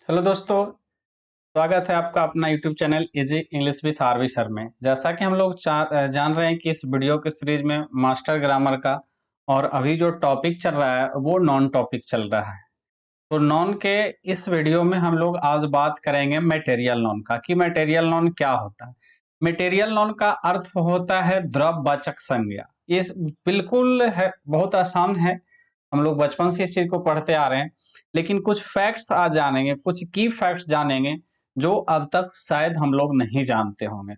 Hello दोस्तों, स्वागत है आपका अपना YouTube channel easy English with RV sir में। जैसा कि हम लोग जान रहे हैं कि इस वीडियो के सीरीज में मास्टर ग्रामर का और अभी जो टॉपिक चल रहा है वो नॉन टॉपिक चल रहा है। तो नॉन के इस वीडियो में हम लोग आज बात करेंगे मटेरियल नॉन का कि मटेरियल नॉन क्या होता है। मटेरियल नॉन का अर्थ होता है द्रव्यवाचक संज्ञा। ये बिल्कुल है, बहुत आसान है। हम लोग बचपन से इस चीज को पढ़ते आ रहे हैं, लेकिन कुछ फैक्ट्स आज जानेंगे, कुछ की फैक्ट्स जानेंगे जो अब तक शायद हम लोग नहीं जानते होंगे।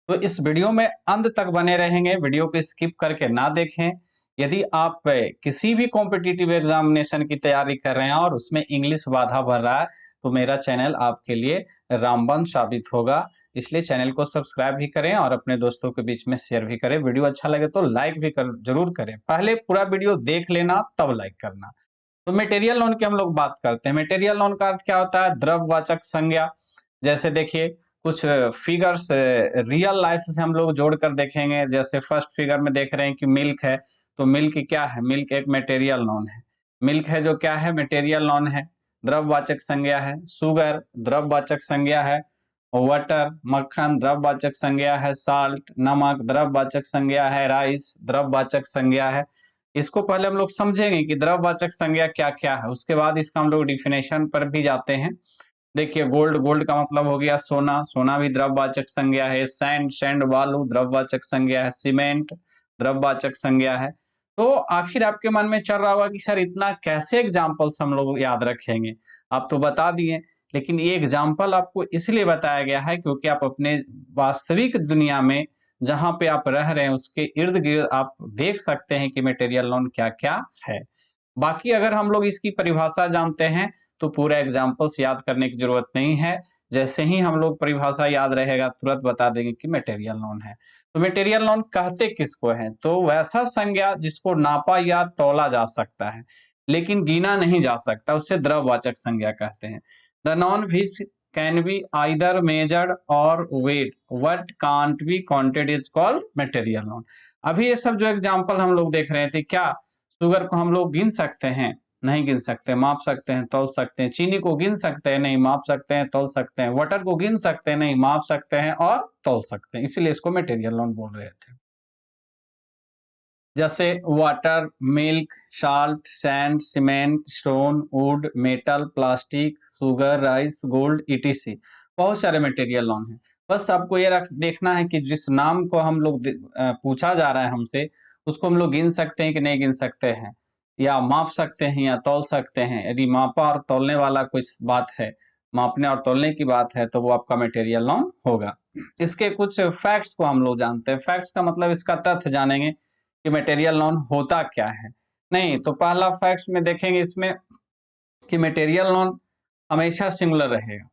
तो इस वीडियो में अंत तक बने रहेंगे, वीडियो को स्किप करके ना देखें। यदि आप किसी भी कॉम्पिटिटिव एग्जामिनेशन की तैयारी कर रहे हैं और उसमें इंग्लिश बाधा बन रहा है, तो मेरा चैनल आपके लिए रामबाण साबित होगा। इसलिए चैनल को सब्सक्राइब भी करें और अपने दोस्तों के बीच में शेयर भी करें। वीडियो अच्छा लगे तो लाइक भी जरूर करें। पहले पूरा वीडियो देख लेना तब लाइक करना। तो मटेरियल नॉन की हम लोग बात करते हैं। मटेरियल नॉन का अर्थ क्या होता है? द्रव्यवाचक संज्ञा। जैसे देखिए, कुछ फिगर्स रियल लाइफ से हम लोग जोड़कर देखेंगे। जैसे फर्स्ट फिगर में देख रहे हैं कि मिल्क है, तो मिल्क क्या है? मिल्क एक मटेरियल नॉन है। मिल्क है जो क्या है? मटेरियल नॉन है, द्रव्यवाचक संज्ञा है। शुगर द्रव्यवाचक संज्ञा है। वाटर मक्खन द्रव्यवाचक संज्ञा है। साल्ट नमक द्रव्यवाचक संज्ञा है। राइस द्रव्यवाचक संज्ञा है। इसको पहले हम लोग समझेंगे कि द्रव्यवाचक संज्ञा क्या क्या है, उसके बाद इसका हम लोग डिफिनेशन पर भी जाते हैं। देखिए, गोल्ड, गोल्ड का मतलब हो गया सोना, सोना भी द्रव्यवाचक संज्ञा है। सैंड, सैंड बालू द्रव्यवाचक संज्ञा है। सीमेंट द्रव्यवाचक संज्ञा है। तो आखिर आपके मन में चल रहा होगा कि सर इतना कैसे एग्जाम्पल्स हम लोग याद रखेंगे? आप तो बता दिए, लेकिन ये एग्जाम्पल आपको इसलिए बताया गया है क्योंकि आप अपने वास्तविक दुनिया में जहां पे आप रह रहे हैं उसके इर्द गिर्द आप देख सकते हैं कि मटेरियल नॉन क्या क्या है। बाकी अगर हम लोग इसकी परिभाषा जानते हैं तो पूरा एग्जाम्पल्स याद करने की जरूरत नहीं है। जैसे ही हम लोग परिभाषा याद रहेगा तुरंत बता देंगे कि मटेरियल नॉन है। तो मटेरियल नॉन कहते किसको है? तो वैसा संज्ञा जिसको नापा या तौला जा सकता है लेकिन गिना नहीं जा सकता, उसे द्रव्यवाचक संज्ञा कहते हैं। The noun which can be either measured और weight what can't be counted is called material noun. अभी ये सब जो एग्जांपल हम लोग देख रहे थे, क्या शुगर को हम लोग गिन सकते हैं? नहीं गिन सकते। माप सकते हैं, तौल सकते हैं। चीनी को गिन सकते हैं? नहीं। माप सकते हैं, तौल सकते हैं। वाटर को गिन सकते हैं? नहीं। माप सकते हैं और तौल सकते हैं। इसीलिए इसको मटेरियल नॉन बोल रहे थे। जैसे water, milk, salt, sand, cement, stone, would, metal, plastic, sugar, rice, gold etc. बहुत सारे मटेरियल नॉन है। बस आपको ये देखना है कि जिस नाम को हम लोग पूछा जा रहा है हमसे, उसको हम लोग गिन सकते हैं कि नहीं गिन सकते हैं, या माप सकते हैं या तौल सकते हैं। यदि मापा और तौलने वाला कुछ बात है, मापने और तौलने की बात है, तो वो आपका मटेरियल नॉन होगा। इसके कुछ फैक्ट्स को हम लोग जानते हैं। फैक्ट्स का मतलब इसका तथ्य जानेंगे कि मटेरियल नॉन होता क्या है। नहीं तो पहला फैक्ट में देखेंगे इसमें कि मटेरियल नॉन हमेशा सिंगुलर रहेगा।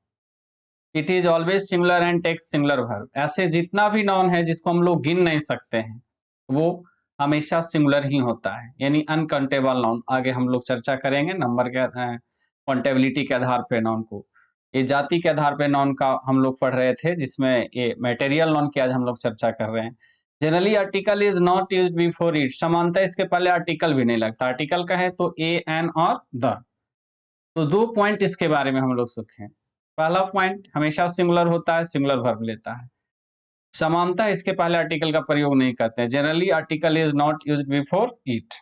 It is always singular and takes singular verb. ऐसे जितना भी नॉन है जिसको हम लोग गिन नहीं सकते हैं, वो हमेशा सिंगुलर ही होता है, यानी अनकाउंटेबल नॉन। आगे हम लोग चर्चा करेंगे नंबर के काउंटेबिलिटी के आधार पे नॉन को। ये जाति के आधार पे नॉन का हम लोग पढ़ रहे थे, जिसमें ये मटेरियल नॉन की आज हम लोग चर्चा कर रहे हैं। Generally article is not use before it. समानता इसके पहले आर्टिकल भी नहीं लगता। आर्टिकल का है तो ए, एन और द। तो दो पॉइंट इसके बारे में हम लोग सीखे। पहला पॉइंट, हमेशा सिंगुलर होता है, सिंगुलर वर्ब लेता है। समानता इसके पहले आर्टिकल का प्रयोग नहीं करते हैं। Generally article is not use before it.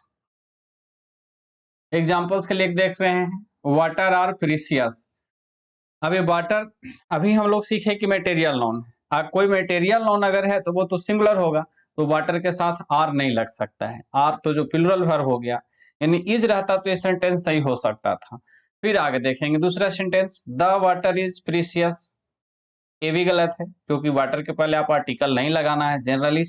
Examples के लिए देख रहे हैं, वाटर आर प्रीसियस। अब ये वाटर, अभी हम लोग सीखे कि मटेरियल नॉन है। कोई मटेरियल नॉन अगर है तो वो तो सिंगुलर होगा, तो वाटर के साथ आर नहीं लग सकता है। आर तो जो प्लूरल वर्ब हो गया, यानी इज रहता तो ये सेंटेंस सही हो सकता था। फिर आगे देखेंगे दूसरा sentence, the water is precious. ये भी गलत है क्योंकि वाटर के पहले आप आर्टिकल नहीं लगाना है। जनरली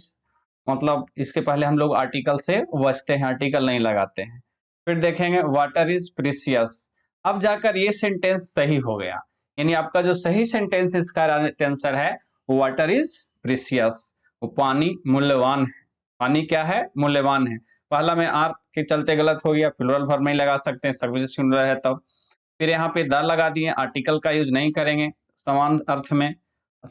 मतलब इसके पहले हम लोग आर्टिकल से बचते हैं, आर्टिकल नहीं लगाते हैं। फिर देखेंगे वाटर इज प्रीसियस। अब जाकर ये सेंटेंस सही हो गया, यानी आपका जो सही सेंटेंस इसका आंसर है वाटर इज प्रीसियस। वो पानी मूल्यवान है। पानी क्या है? मूल्यवान है। पहला में आर के चलते गलत हो गया, प्लूरल फॉर्म नहीं लगा सकते, सब्जेक्ट सिंगुलर है तब। फिर यहाँ पे द लगा दिए, आर्टिकल का यूज नहीं करेंगे समान अर्थ में,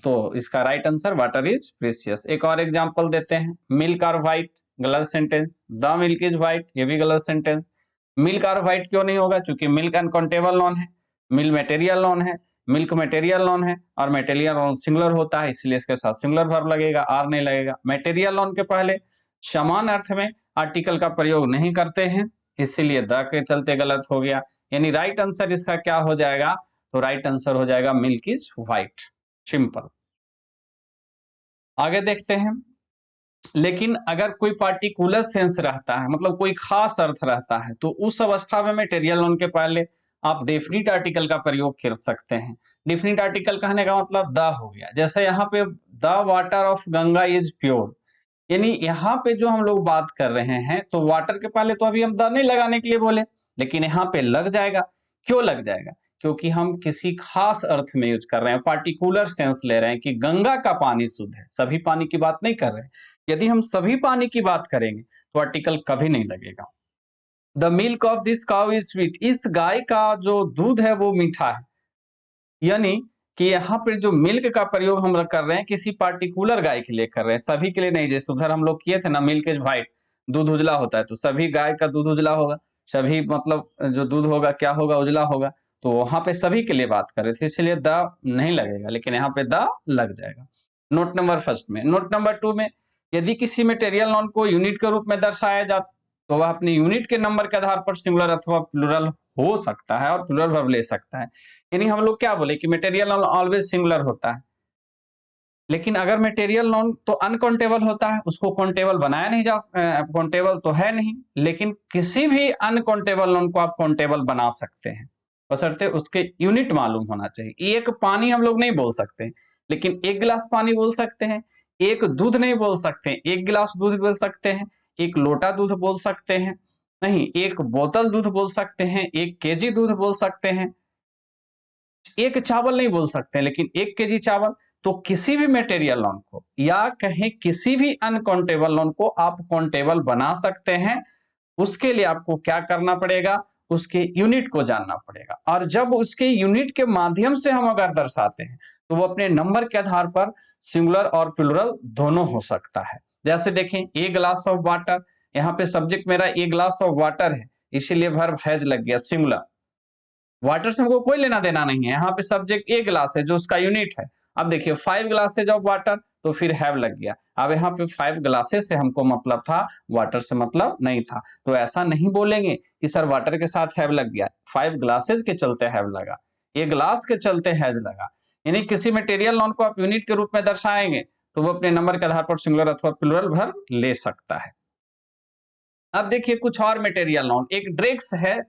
तो इसका right answer water is precious. एक और एग्जांपल देते हैं, मिल्क आर व्हाइट, गलत sentence. The milk is white, ये भी गलत सेंटेंस। मिल्क आर व्हाइट क्यों नहीं होगा? क्योंकि मिल्क अनकाउंटेबल नॉन है। मिल मटेरियल नॉन है, मिल्क मटेरियल नॉन है और मटेरियल नॉन सिंगुलर होता है, इसलिए इसके साथ सिंगुलर वर्ब लगेगा, आर नहीं लगेगा। मटेरियल नॉन के पहले समान अर्थ में आर्टिकल का प्रयोग नहीं करते हैं, इसीलिए द के चलते गलत हो गया। यानी राइट आंसर इसका क्या हो जाएगा, तो राइट आंसर हो जाएगा मिल्क इज व्हाइट, सिंपल। आगे देखते हैं। लेकिन अगर कोई पार्टिकुलर सेंस रहता है, मतलब कोई खास अर्थ रहता है, तो उस अवस्था में मटेरियल नॉन के पहले आप डेफिनिट आर्टिकल का प्रयोग कर सकते हैं। डेफिनिट आर्टिकल कहने का मतलब द हो गया। जैसे यहाँ पे the water of Ganga is pure, यानी यहाँ पे जो हम लोग बात कर रहे हैं, तो वाटर के पहले तो अभी हम द नहीं लगाने के लिए बोले, लेकिन यहाँ पे लग जाएगा। क्यों लग जाएगा? क्योंकि हम किसी खास अर्थ में यूज कर रहे हैं, पार्टिकुलर सेंस ले रहे हैं कि गंगा का पानी शुद्ध है, सभी पानी की बात नहीं कर रहे हैं। यदि हम सभी पानी की बात करेंगे तो आर्टिकल कभी नहीं लगेगा। The milk of this cow is sweet, इस गाय का जो दूध है वो मीठा है। यानी कि यहाँ पर जो मिल्क का प्रयोग हम कर रहे हैं किसी पार्टिकुलर गाय के लिए कर रहे हैं, सभी के लिए नहीं। जैसे उधर हम लोग किए थे ना, मिल्क इज व्हाइट, दूध उजला होता है, तो सभी गाय का दूध उजला होगा, सभी मतलब जो दूध होगा क्या होगा, उजला होगा। तो वहां पे सभी के लिए बात कर रहे थे, इसलिए द नहीं लगेगा, लेकिन यहाँ पे द लग जाएगा। नोट नंबर फर्स्ट में। नोट नंबर 2 में, यदि किसी मटेरियल नॉन को यूनिट के रूप में दर्शाया जाता तो वह अपने यूनिट के नंबर के आधार पर सिंगुलर अथवा प्लूरल हो सकता है और प्लूरल वर्ब ले सकता है। यानी हम लोग क्या बोले कि मटेरियल नॉन ऑलवेज सिंगुलर होता है, लेकिन अगर मटेरियल नॉन तो अनकाउंटेबल होता है, उसको काउंटेबल बनाया नहीं जा, काउंटेबल तो है नहीं, लेकिन किसी भी अनकाउंटेबल नॉन को आप काउंटेबल बना सकते हैं, बशर्ते उसके यूनिट मालूम होना चाहिए। एक पानी हम लोग नहीं बोल सकते, लेकिन एक गिलास पानी बोल सकते हैं। एक दूध नहीं बोल सकते, एक गिलास दूध बोल सकते हैं। एक लोटा दूध बोल सकते हैं, नहीं एक बोतल दूध बोल सकते हैं, 1 केजी दूध बोल सकते हैं। एक चावल नहीं बोल सकते, लेकिन 1 केजी चावल। तो किसी भी मटेरियल नॉन को या कहीं किसी भी अनकाउंटेबल नॉन को आप काउंटेबल बना सकते हैं। उसके लिए आपको क्या करना पड़ेगा, उसके यूनिट को जानना पड़ेगा, और जब उसके यूनिट के माध्यम से हम अगर दर्शाते हैं तो वो अपने नंबर के आधार पर सिंगुलर और प्लूरल दोनों हो सकता है। जैसे देखें, ए ग्लास ऑफ वाटर, यहाँ पे सब्जेक्ट मेरा ए ग्लास ऑफ वाटर है, इसीलिए वर्ब हैज लग गया सिंगुलर। वाटर से हमको कोई लेना देना नहीं है, यहाँ पे सब्जेक्ट ए ग्लास है जो उसका यूनिट है। अब देखिए 5 ग्लासेज ऑफ वाटर, तो फिर हैव लग गया। अब यहाँ पे 5 ग्लासेस से हमको मतलब था, वाटर से मतलब नहीं था। तो ऐसा नहीं बोलेंगे कि सर वाटर के साथ हैव लग गया, 5 ग्लासेज के चलते हैव लगा, ये ग्लास के चलते हैज लगा। यानी किसी मटेरियल नॉन को आप यूनिट के रूप में दर्शाएंगे तो वो अपने नंबर के आधार पर सिंगुलर अथवा प्लूरल वर्ब ले सकता है। अब देखिए कुछ और मटेरियल नॉन, एक ड्रेक्स है,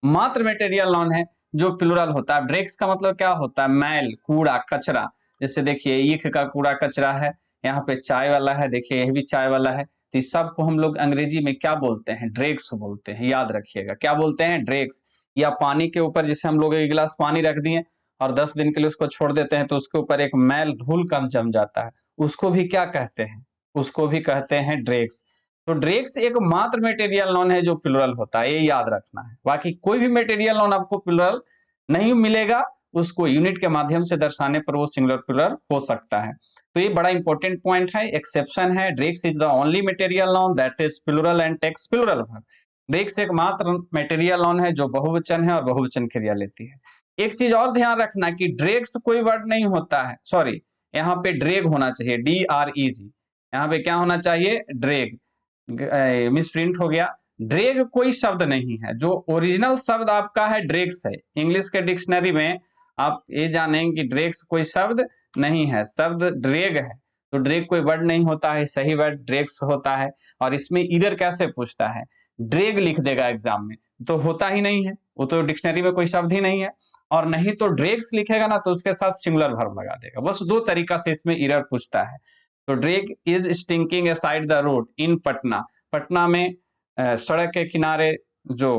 मात्र मटेरियल नॉन है जो प्लूरल होता है। ड्रेक्स का मतलब क्या होता है, मैल, कूड़ा, कचरा। जैसे देखिए ईख का कूड़ा कचरा है, यहाँ पे चाय वाला है, देखिए यह भी चाय वाला है। तो इस सब को हम लोग अंग्रेजी में क्या बोलते हैं, ड्रेक्स बोलते हैं, याद रखिएगा क्या बोलते हैं, ड्रेक्स। या पानी के ऊपर जैसे हम लोग एक गिलास पानी रख दिए और 10 दिन के लिए उसको छोड़ देते हैं तो उसके ऊपर एक मैल धूल कम जम जाता है, उसको भी क्या कहते हैं, उसको भी कहते हैं ड्रेक्स। तो ड्रेक्स एक मात्र मटेरियल नॉन है जो प्लूरल होता है, ये याद रखना है। बाकी कोई भी मटेरियल नॉन आपको प्लूरल नहीं मिलेगा, उसको यूनिट के माध्यम से दर्शाने पर वो सिंगुलर प्लूरल हो सकता है। तो ये बड़ा इंपॉर्टेंट पॉइंट है, एक्सेप्शन है। Dregs is the only material noun that is plural and takes plural verb. Dregs एक मात्र मटेरियल नॉन है जो बहुवचन है और बहुवचन क्रिया लेती है। एक चीज और ध्यान रखना कि ड्रेक्स कोई वर्ड नहीं होता है, सॉरी यहाँ पे ड्रेग होना चाहिए, DREG, यहाँ पे क्या होना चाहिए, ड्रेग, मिस प्रिंट हो गया। ड्रेग कोई शब्द नहीं है, जो ओरिजिनल शब्द आपका है ड्रेग्स है। इंग्लिश के डिक्शनरी में आप ये जानेंगे कि ड्रेग्स कोई शब्द नहीं है, शब्द ड्रेग है। तो ड्रेग कोई वर्ड नहीं होता है, सही वर्ड ड्रेग्स होता है। और इसमें एरर कैसे पूछता है, ड्रेग लिख देगा एग्जाम में तो होता ही नहीं है, वो तो डिक्शनरी में कोई शब्द ही नहीं है। और नहीं तो ड्रेग्स लिखेगा ना तो उसके साथ सिंगुलर वर्ब लगा देगा। बस 2 तरीका से इसमें एरर पूछता है। तो dreg is stinking aside the road in Patna, Patna में सड़क के किनारे जो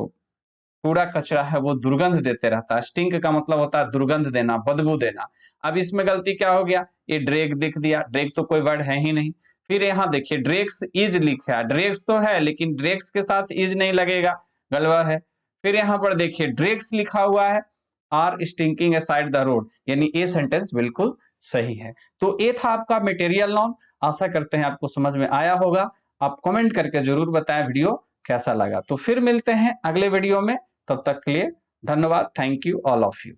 कूड़ा कचरा है वो दुर्गंध देते रहता है। स्टिंक का मतलब होता है दुर्गंध देना, बदबू देना। अब इसमें गलती क्या हो गया, ये ड्रेग दिख दिया, ड्रेग तो कोई वर्ड है ही नहीं। फिर यहाँ देखिए ड्रेग्स इज लिखा है, ड्रेग्स तो है लेकिन ड्रेग्स के साथ इज नहीं लगेगा, गलत है। फिर यहाँ पर देखिए ड्रेग्स लिखा हुआ है, are stinking aside the road, यानी ये सेंटेंस बिल्कुल सही है। तो ये था आपका मटेरियल नॉन। आशा करते हैं आपको समझ में आया होगा। आप कमेंट करके जरूर बताएं वीडियो कैसा लगा। तो फिर मिलते हैं अगले वीडियो में, तब तक के लिए धन्यवाद। Thank you all of you.